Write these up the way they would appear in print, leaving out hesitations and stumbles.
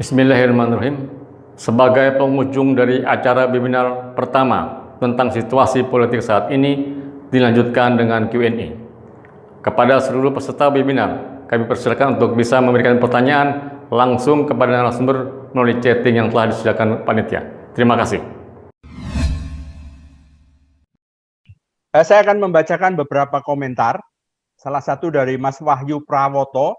Bismillahirrahmanirrahim. Sebagai penghujung dari acara webinar pertama tentang situasi politik saat ini, dilanjutkan dengan Q&A. Kepada seluruh peserta webinar, kami persilakan untuk bisa memberikan pertanyaan langsung kepada narasumber melalui chatting yang telah disediakan panitia. Terima kasih. Saya akan membacakan beberapa komentar. Salah satu dari Mas Wahyu Prawoto.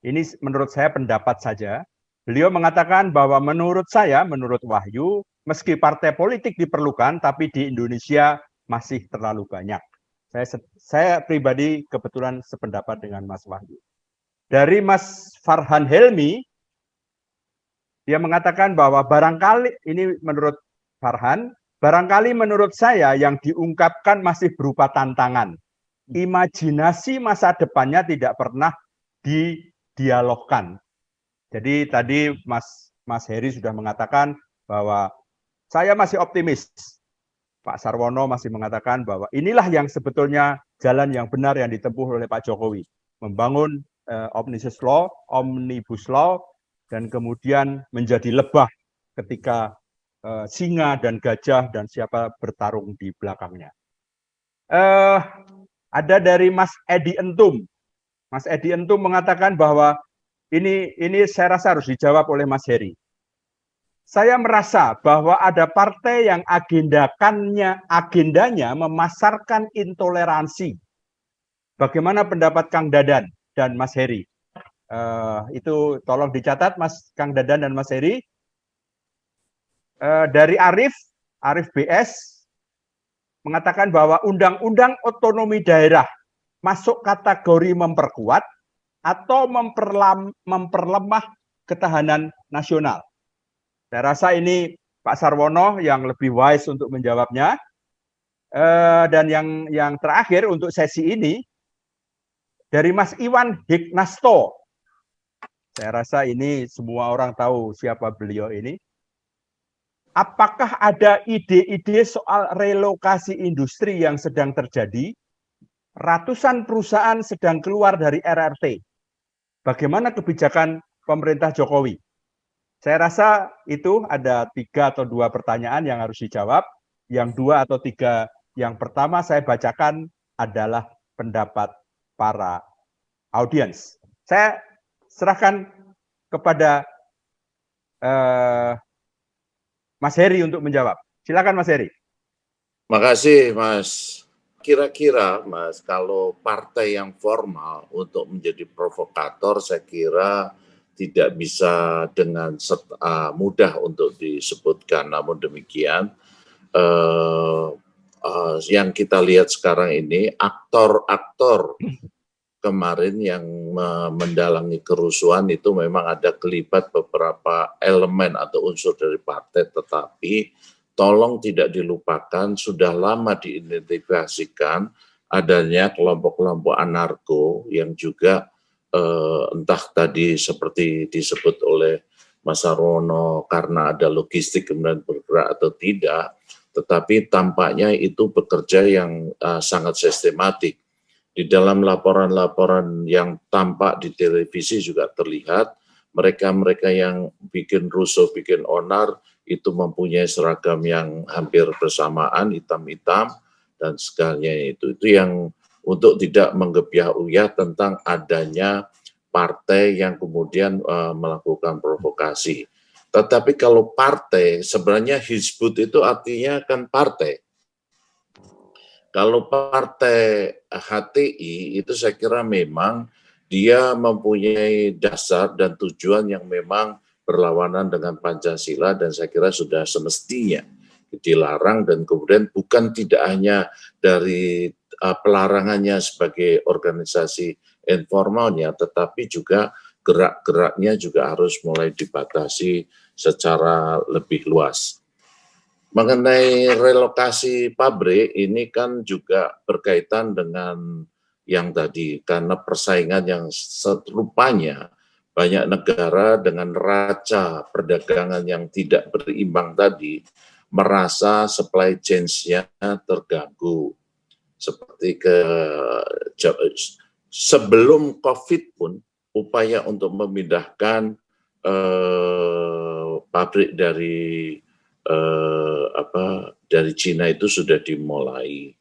Ini menurut saya pendapat saja. Beliau mengatakan bahwa menurut saya, menurut Wahyu, meski partai politik diperlukan, tapi di Indonesia masih terlalu banyak. Saya pribadi kebetulan sependapat dengan Mas Wahyu. Dari Mas Farhan Helmi, dia mengatakan bahwa barangkali, ini menurut Farhan, barangkali menurut saya yang diungkapkan masih berupa tantangan. Imajinasi masa depannya tidak pernah didialogkan. Jadi tadi Mas Heri sudah mengatakan bahwa saya masih optimis. Pak Sarwono masih mengatakan bahwa inilah yang sebetulnya jalan yang benar yang ditempuh oleh Pak Jokowi. Membangun Omnibus Law, dan kemudian menjadi lebah ketika singa dan gajah dan siapa bertarung di belakangnya. Ada dari Mas Edi Entum. Mas Edi Entum mengatakan bahwa ini saya rasa harus dijawab oleh Mas Heri. Saya merasa bahwa ada partai yang agendanya memasarkan intoleransi. Bagaimana pendapat Kang Dadan dan Mas Heri? Itu tolong dicatat Mas Kang Dadan dan Mas Heri. Dari Arif BS mengatakan bahwa undang-undang otonomi daerah masuk kategori memperkuat atau memperlemah ketahanan nasional. Saya rasa ini Pak Sarwono yang lebih wise untuk menjawabnya. Dan yang terakhir untuk sesi ini dari Mas Iwan Hiknasto. Saya rasa ini semua orang tahu siapa beliau ini. Apakah ada ide-ide soal relokasi industri yang sedang terjadi? Ratusan perusahaan sedang keluar dari RRT. Bagaimana kebijakan pemerintah Jokowi? Saya rasa itu ada 3 atau 2 pertanyaan yang harus dijawab. Yang 2 atau 3 yang pertama saya bacakan adalah pendapat para audiens. Saya serahkan kepada Mas Heri untuk menjawab. Silakan Mas Heri. Makasih Mas. Kira-kira Mas, kalau partai yang formal untuk menjadi provokator, saya kira tidak bisa dengan mudah untuk disebutkan. Namun demikian, yang kita lihat sekarang ini, aktor-aktor kemarin yang mendalangi kerusuhan itu memang ada kelibat beberapa elemen atau unsur dari partai, tetapi tolong tidak dilupakan, sudah lama diidentifikasikan adanya kelompok-kelompok anarko yang juga entah tadi seperti disebut oleh Mas Sarwono karena ada logistik kemudian bergerak atau tidak, tetapi tampaknya itu bekerja yang sangat sistematik. Di dalam laporan-laporan yang tampak di televisi juga terlihat mereka-mereka yang bikin rusuh, bikin onar itu mempunyai seragam yang hampir bersamaan, hitam-hitam dan segalanya itu yang untuk tidak menggebyah-uyah tentang adanya partai yang kemudian melakukan provokasi. Tetapi kalau partai, sebenarnya Hizbut itu artinya kan partai. Kalau partai HTI itu saya kira memang dia mempunyai dasar dan tujuan yang memang berlawanan dengan Pancasila dan saya kira sudah semestinya dilarang dan kemudian bukan tidak hanya dari pelarangannya sebagai organisasi informalnya tetapi juga gerak-geraknya juga harus mulai dibatasi secara lebih luas. Mengenai relokasi pabrik ini kan juga berkaitan dengan yang tadi karena persaingan yang serupanya banyak negara dengan neraca perdagangan yang tidak berimbang tadi merasa supply chain-nya terganggu. Seperti sebelum COVID pun upaya untuk memindahkan pabrik dari dari Cina itu sudah dimulai.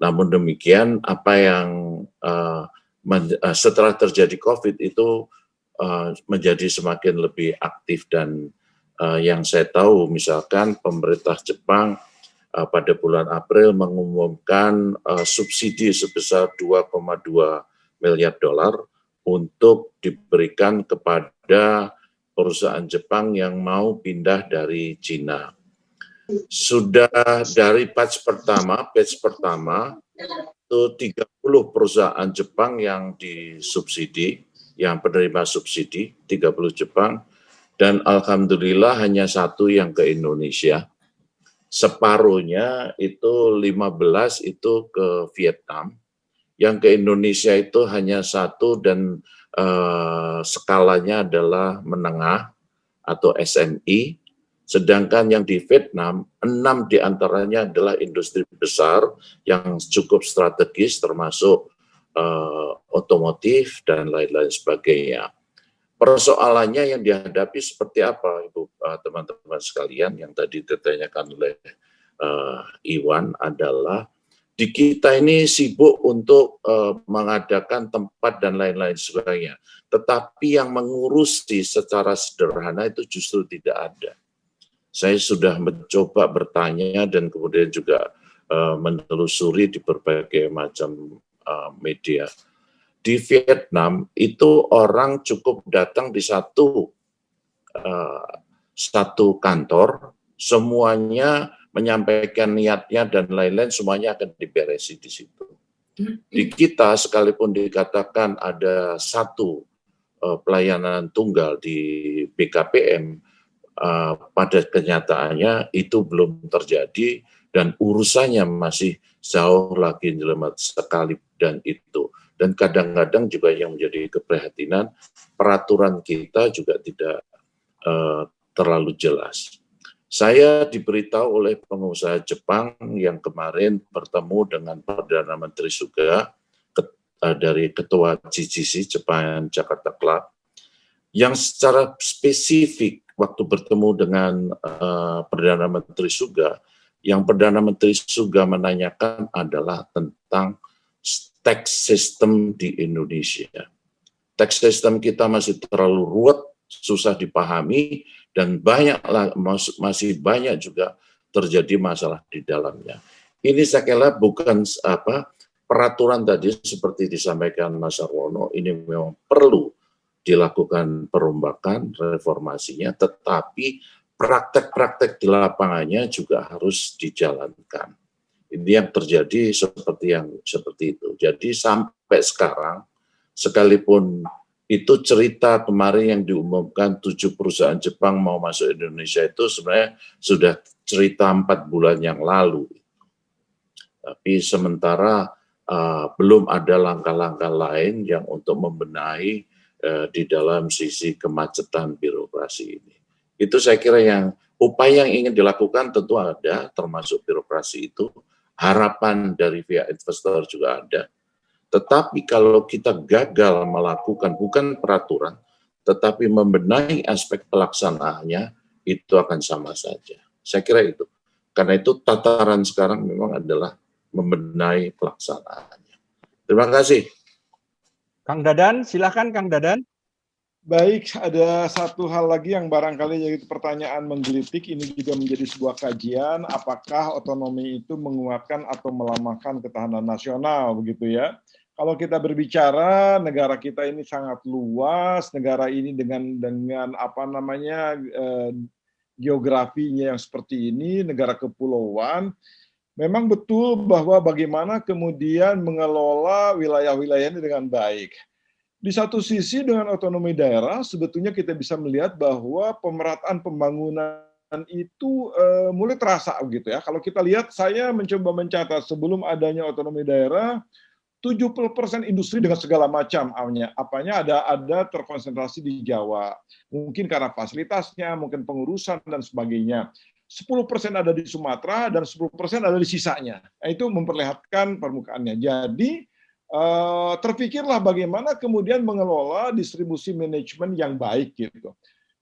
Namun demikian, apa yang setelah terjadi COVID itu menjadi semakin lebih aktif, dan yang saya tahu misalkan pemerintah Jepang pada bulan April mengumumkan subsidi sebesar 2,2 miliar dolar untuk diberikan kepada perusahaan Jepang yang mau pindah dari Cina. Sudah dari batch pertama itu 30 perusahaan Jepang yang disubsidi, yang penerima subsidi, 30 Jepang, dan alhamdulillah hanya satu yang ke Indonesia. Separuhnya itu 15 itu ke Vietnam, yang ke Indonesia itu hanya satu, dan skalanya adalah menengah atau SME. Sedangkan yang di Vietnam, 6 diantaranya adalah industri besar yang cukup strategis, termasuk otomotif dan lain-lain sebagainya. Persoalannya yang dihadapi seperti apa, Ibu, teman-teman sekalian, yang tadi ditanyakan oleh Iwan adalah di kita ini sibuk untuk mengadakan tempat dan lain-lain sebagainya. Tetapi yang mengurusi secara sederhana itu justru tidak ada. Saya sudah mencoba bertanya dan kemudian juga menelusuri di berbagai macam media. Di Vietnam itu orang cukup datang di satu kantor, semuanya menyampaikan niatnya dan lain-lain, semuanya akan diberesi di situ. Di kita sekalipun dikatakan ada satu pelayanan tunggal di BKPM, pada kenyataannya itu belum terjadi, dan urusannya masih jauh lagi jelimet sekali dan itu. Dan kadang-kadang juga yang menjadi keprihatinan, peraturan kita juga tidak terlalu jelas. Saya diberitahu oleh pengusaha Jepang yang kemarin bertemu dengan Perdana Menteri Suga dari Ketua GCC, Japan Jakarta Club, yang secara spesifik waktu bertemu dengan Perdana Menteri Suga, yang Perdana Menteri Suga menanyakan adalah tentang tax system di Indonesia. Tax system kita masih terlalu ruwet, susah dipahami, dan masih banyak juga terjadi masalah di dalamnya. Ini saya kira bukan peraturan tadi seperti disampaikan Mas Sarwono, ini memang perlu dilakukan perombakan, reformasinya, tetapi praktek-praktek di lapangannya juga harus dijalankan. Ini yang terjadi seperti itu. Jadi sampai sekarang, sekalipun itu cerita kemarin yang diumumkan 7 perusahaan Jepang mau masuk Indonesia itu sebenarnya sudah cerita 4 bulan yang lalu. Tapi sementara belum ada langkah-langkah lain yang untuk membenahi di dalam sisi kemacetan birokrasi ini. Itu saya kira yang upaya yang ingin dilakukan tentu ada, termasuk birokrasi itu, harapan dari pihak investor juga ada. Tetapi kalau kita gagal melakukan bukan peraturan, tetapi membenahi aspek pelaksanaannya, itu akan sama saja. Saya kira itu. Karena itu tataran sekarang memang adalah membenahi pelaksanaannya. Terima kasih. Kang Dadan, silakan Kang Dadan. Baik, ada satu hal lagi yang barangkali jadi pertanyaan menggelitik, ini juga menjadi sebuah kajian, apakah otonomi itu menguatkan atau melemahkan ketahanan nasional, begitu ya. Kalau kita berbicara negara kita ini sangat luas, negara ini dengan geografinya yang seperti ini, negara kepulauan, memang betul bahwa bagaimana kemudian mengelola wilayah-wilayah ini dengan baik. Di satu sisi dengan otonomi daerah, sebetulnya kita bisa melihat bahwa pemerataan pembangunan itu mulai terasa gitu ya. Kalau kita lihat, saya mencoba mencatat sebelum adanya otonomi daerah, 70% industri dengan segala macam apanya ada terkonsentrasi di Jawa. Mungkin karena fasilitasnya, mungkin pengurusan dan sebagainya. 10% ada di Sumatera dan 10% ada di sisanya. Nah, itu memperlihatkan permukaannya. Jadi terpikirlah bagaimana kemudian mengelola distribusi manajemen yang baik gitu.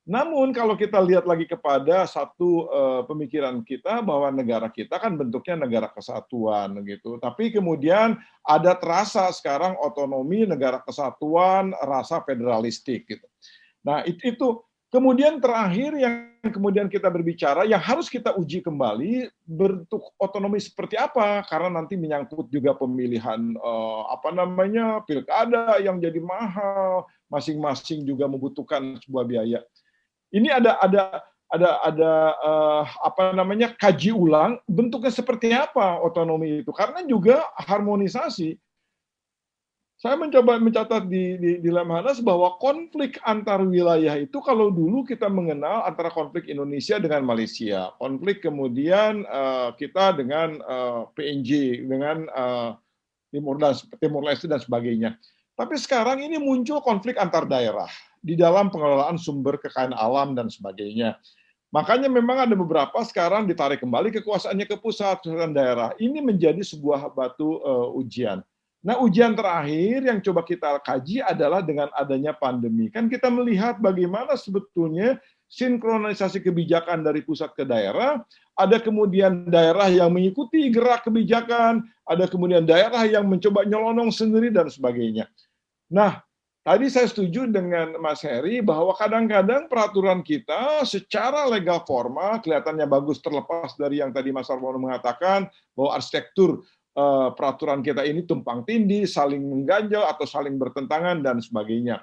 Namun kalau kita lihat lagi kepada satu pemikiran kita bahwa negara kita kan bentuknya negara kesatuan gitu. Tapi kemudian ada terasa sekarang otonomi negara kesatuan, rasa federalistik gitu. Nah, itu kemudian terakhir yang kemudian kita berbicara yang harus kita uji kembali bentuk otonomi seperti apa, karena nanti menyangkut juga pemilihan pilkada yang jadi mahal, masing-masing juga membutuhkan sebuah biaya. Ini kaji ulang bentuknya seperti apa otonomi itu, karena juga harmonisasi. Saya mencoba mencatat di Lemhanas bahwa konflik antar wilayah itu kalau dulu kita mengenal antara konflik Indonesia dengan Malaysia, konflik kemudian kita dengan PNJ, dengan Timur Leste dan sebagainya. Tapi sekarang ini muncul konflik antar daerah di dalam pengelolaan sumber kekayaan alam dan sebagainya. Makanya memang ada beberapa sekarang ditarik kembali kekuasaannya ke pusat dan daerah. Ini menjadi sebuah batu ujian. Nah, ujian terakhir yang coba kita kaji adalah dengan adanya pandemi. Kan kita melihat bagaimana sebetulnya sinkronisasi kebijakan dari pusat ke daerah, ada kemudian daerah yang mengikuti gerak kebijakan, ada kemudian daerah yang mencoba nyelonong sendiri dan sebagainya. Nah, tadi saya setuju dengan Mas Heri bahwa kadang-kadang peraturan kita secara legal formal kelihatannya bagus, terlepas dari yang tadi Mas Sarwono mengatakan bahwa arsitektur peraturan kita ini tumpang tindih, saling mengganjal atau saling bertentangan dan sebagainya.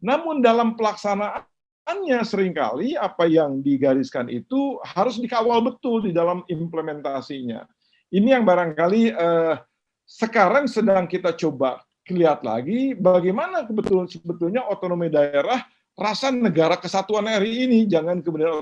Namun dalam pelaksanaannya seringkali apa yang digariskan itu harus dikawal betul di dalam implementasinya. Ini yang barangkali sekarang sedang kita coba lihat lagi bagaimana sebetulnya otonomi daerah, rasa negara kesatuan RI ini, jangan kemudian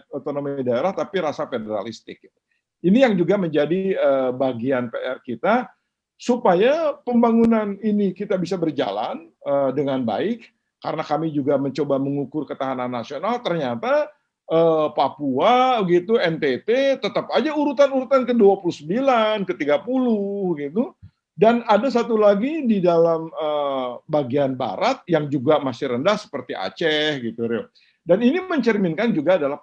otonomi daerah tapi rasa federalistik. Ini yang juga menjadi bagian PR kita supaya pembangunan ini kita bisa berjalan dengan baik, karena kami juga mencoba mengukur ketahanan nasional, ternyata Papua gitu, NTT tetap aja urutan-urutan ke-29, ke-30 gitu. Dan ada satu lagi di dalam bagian barat yang juga masih rendah seperti Aceh gitu. Dan ini mencerminkan juga adalah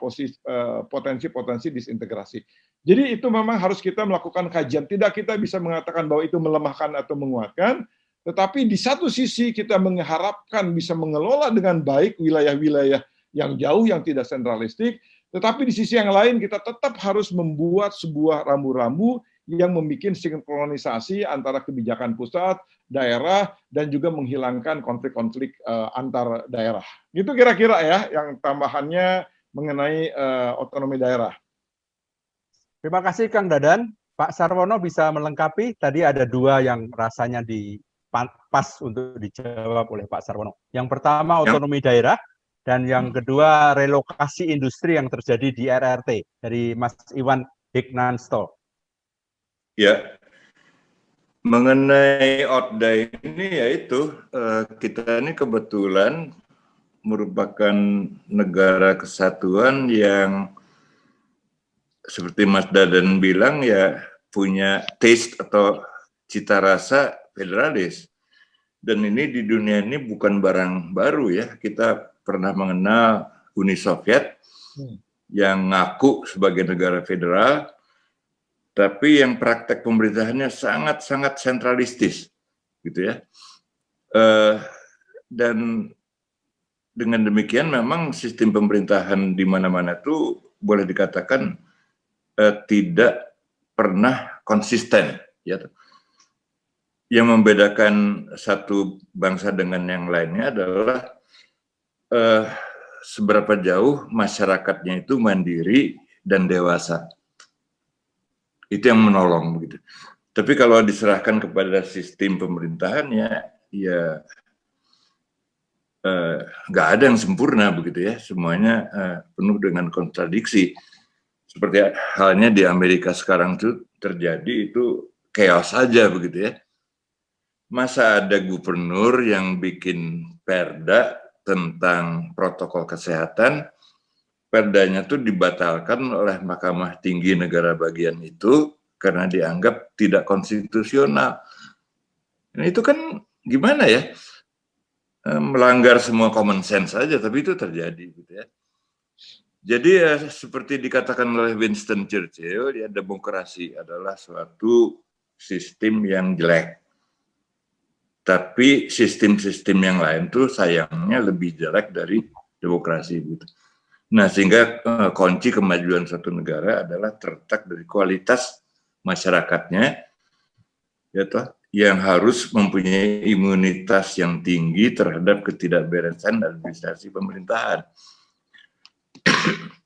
potensi-potensi disintegrasi. Jadi itu memang harus kita melakukan kajian. Tidak kita bisa mengatakan bahwa itu melemahkan atau menguatkan, tetapi di satu sisi kita mengharapkan bisa mengelola dengan baik wilayah-wilayah yang jauh, yang tidak sentralistik, tetapi di sisi yang lain kita tetap harus membuat sebuah rambu-rambu yang membuat sinkronisasi antara kebijakan pusat, daerah, dan juga menghilangkan konflik-konflik antar daerah. Itu kira-kira ya yang tambahannya mengenai otonomi daerah. Terima kasih Kang Dadan. Pak Sarwono bisa melengkapi, tadi ada dua yang rasanya pas untuk dijawab oleh Pak Sarwono. Yang pertama otonomi daerah, dan yang kedua relokasi industri yang terjadi di RRT dari Mas Iwan Hiknansto. Ya, mengenai OTDA ini yaitu kita ini kebetulan merupakan negara kesatuan yang seperti Mas Dadan bilang ya punya taste atau cita rasa federalis. Dan ini di dunia ini bukan barang baru ya, kita pernah mengenal Uni Soviet yang ngaku sebagai negara federal, tapi yang praktek pemerintahannya sangat-sangat sentralistis, gitu ya. Dan dengan demikian memang sistem pemerintahan di mana-mana itu boleh dikatakan tidak pernah konsisten. Ya. Yang membedakan satu bangsa dengan yang lainnya adalah seberapa jauh masyarakatnya itu mandiri dan dewasa. Itu yang menolong begitu. Tapi kalau diserahkan kepada sistem pemerintahannya, ya nggak ada yang sempurna begitu ya. Semuanya penuh dengan kontradiksi. Seperti halnya di Amerika sekarang itu terjadi itu chaos saja begitu ya. Masa ada gubernur yang bikin perda tentang protokol kesehatan, perdanya itu dibatalkan oleh Mahkamah Tinggi negara bagian itu karena dianggap tidak konstitusional. Nah, itu kan gimana ya? Melanggar semua common sense saja, tapi itu terjadi gitu ya. Jadi seperti dikatakan oleh Winston Churchill, ya demokrasi adalah suatu sistem yang jelek. Tapi sistem-sistem yang lain tuh sayangnya lebih jelek dari demokrasi gitu. Nah, sehingga kunci kemajuan suatu negara adalah terletak dari kualitas masyarakatnya, ya toh, yang harus mempunyai imunitas yang tinggi terhadap ketidakberesan administrasi pemerintahan.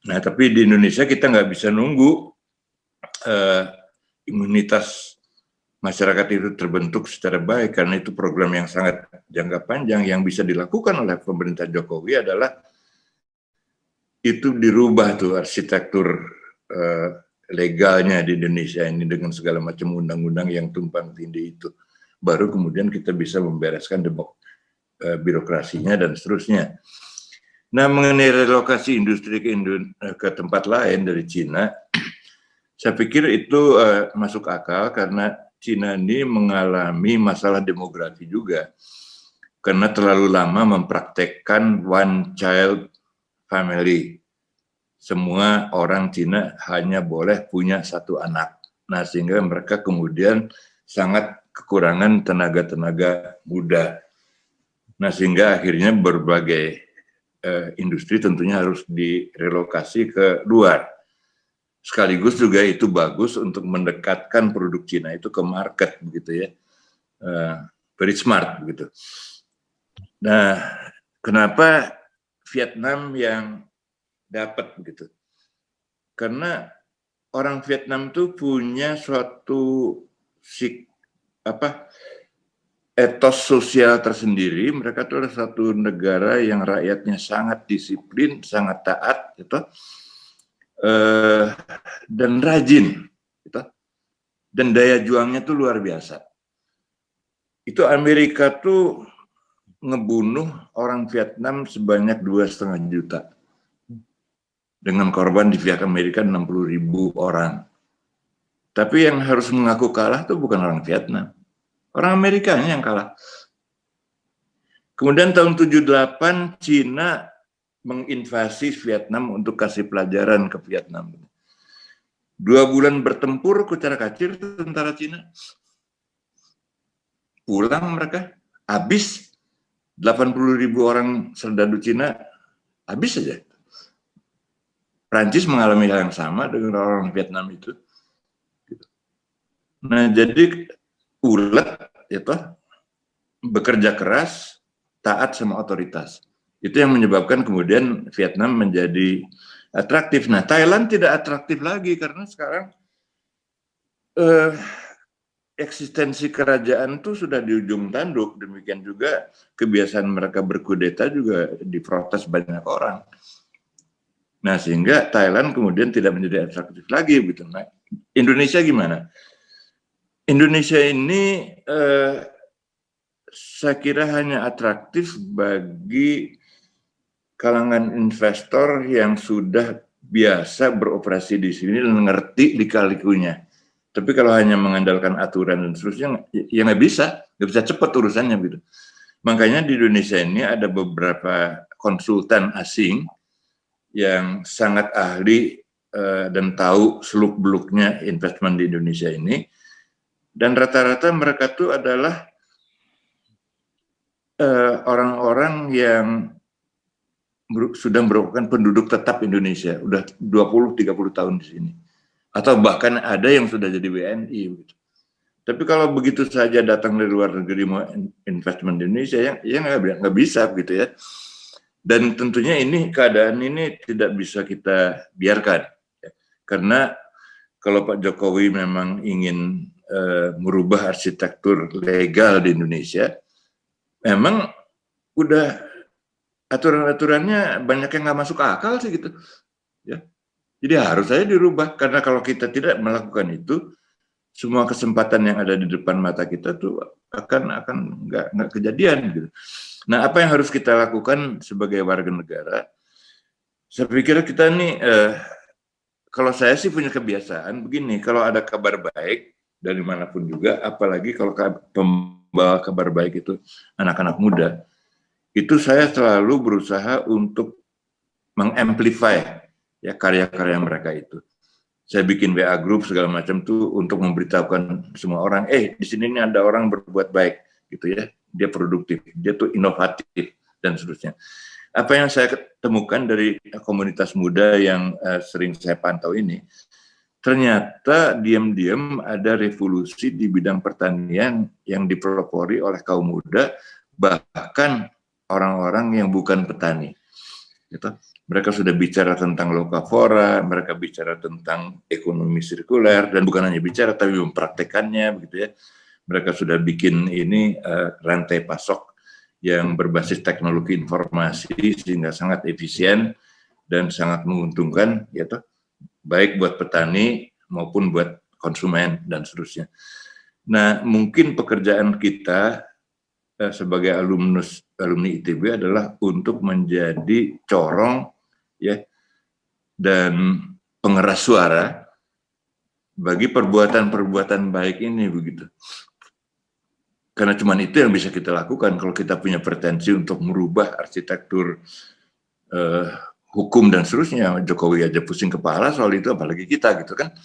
Nah, tapi di Indonesia kita nggak bisa nunggu imunitas masyarakat itu terbentuk secara baik, karena itu program yang sangat jangka panjang. Yang bisa dilakukan oleh pemerintah Jokowi adalah itu dirubah tuh arsitektur legalnya di Indonesia ini dengan segala macam undang-undang yang tumpang tindih itu. Baru kemudian kita bisa membereskan birokrasinya dan seterusnya. Nah, mengenai relokasi industri ke tempat lain dari Cina, saya pikir itu masuk akal karena Cina ini mengalami masalah demografi juga. Karena terlalu lama mempraktekkan one child family. Semua orang Cina hanya boleh punya satu anak. Nah, sehingga mereka kemudian sangat kekurangan tenaga-tenaga muda. Nah, sehingga akhirnya berbagai industri tentunya harus direlokasi ke luar. Sekaligus juga itu bagus untuk mendekatkan produk Cina itu ke market, begitu ya. Very smart, begitu. Nah, kenapa Vietnam yang dapat begitu? Karena orang Vietnam tuh punya suatu etos sosial tersendiri. Mereka tuh adalah satu negara yang rakyatnya sangat disiplin, sangat taat, gitu, dan rajin, gitu, dan daya juangnya tuh luar biasa. Itu Amerika tuh ngebunuh orang Vietnam sebanyak 2,5 juta. Dengan korban di pihak Amerika 60.000 orang. Tapi yang harus mengaku kalah tuh bukan orang Vietnam. Orang Amerikanya yang kalah. Kemudian tahun 78 Cina menginvasi Vietnam untuk kasih pelajaran ke Vietnam. 2 bulan bertempur kucar-kacir tentara Cina. Pulang mereka, habis 80.000 orang serdadu Cina, habis saja. Prancis mengalami hal yang sama dengan orang Vietnam itu. Nah, jadi ulet itu bekerja keras, taat sama otoritas. Itu yang menyebabkan kemudian Vietnam menjadi atraktif. Nah, Thailand tidak atraktif lagi karena sekarang eksistensi kerajaan itu sudah di ujung tanduk. Demikian juga kebiasaan mereka berkudeta juga diprotes banyak orang. Nah, sehingga Thailand kemudian tidak menjadi atraktif lagi. Gitu. Nah, Indonesia gimana? Indonesia ini saya kira hanya atraktif bagi kalangan investor yang sudah biasa beroperasi di sini dan ngerti lika-likunya. Tapi kalau hanya mengandalkan aturan dan seterusnya, ya nggak bisa cepat urusannya gitu. Makanya di Indonesia ini ada beberapa konsultan asing yang sangat ahli dan tahu seluk-beluknya investment di Indonesia ini. Dan rata-rata mereka tuh adalah orang-orang yang sudah merupakan penduduk tetap Indonesia, udah 20-30 tahun di sini. Atau bahkan ada yang sudah jadi WNI. Gitu. Tapi kalau begitu saja datang dari luar negeri mau investment di Indonesia, ya nggak bisa gitu ya. Dan tentunya keadaan ini tidak bisa kita biarkan. Ya. Karena kalau Pak Jokowi memang ingin merubah arsitektur legal di Indonesia, memang udah aturan-aturannya banyak yang nggak masuk akal sih gitu. Ya. Jadi harus saja dirubah, karena kalau kita tidak melakukan itu, semua kesempatan yang ada di depan mata kita tuh akan nggak kejadian gitu. Nah, apa yang harus kita lakukan sebagai warga negara? Saya pikir kita nih, kalau saya sih punya kebiasaan begini, kalau ada kabar baik dari manapun juga, apalagi kalau pembawa kabar baik itu anak-anak muda, itu saya selalu berusaha untuk mengamplify ya karya-karya mereka itu. Saya bikin WA group segala macam tuh untuk memberitahukan semua orang, di sini nih ada orang berbuat baik gitu ya, dia produktif, dia tuh inovatif dan seterusnya. Apa yang saya temukan dari komunitas muda yang sering saya pantau ini, ternyata diam-diam ada revolusi di bidang pertanian yang dipelopori oleh kaum muda, bahkan orang-orang yang bukan petani. Gitu. Mereka sudah bicara tentang lokavora, mereka bicara tentang ekonomi sirkuler, dan bukan hanya bicara, tapi mempraktekannya, begitu ya. Mereka sudah bikin ini rantai pasok yang berbasis teknologi informasi sehingga sangat efisien dan sangat menguntungkan, gitu, baik buat petani maupun buat konsumen dan seterusnya. Nah, mungkin pekerjaan kita sebagai alumni ITB adalah untuk menjadi corong ya dan pengeras suara bagi perbuatan-perbuatan baik ini, begitu. Karena cuma itu yang bisa kita lakukan kalau kita punya pretensi untuk merubah arsitektur hukum dan seterusnya. Jokowi aja pusing kepala soal itu, apalagi kita, gitu kan.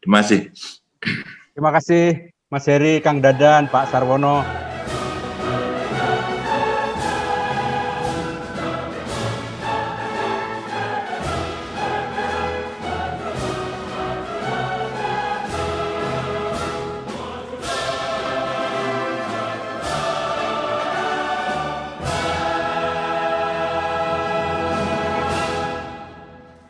Terima kasih. Terima kasih Mas Heri, Kang Dadan, Pak Sarwono.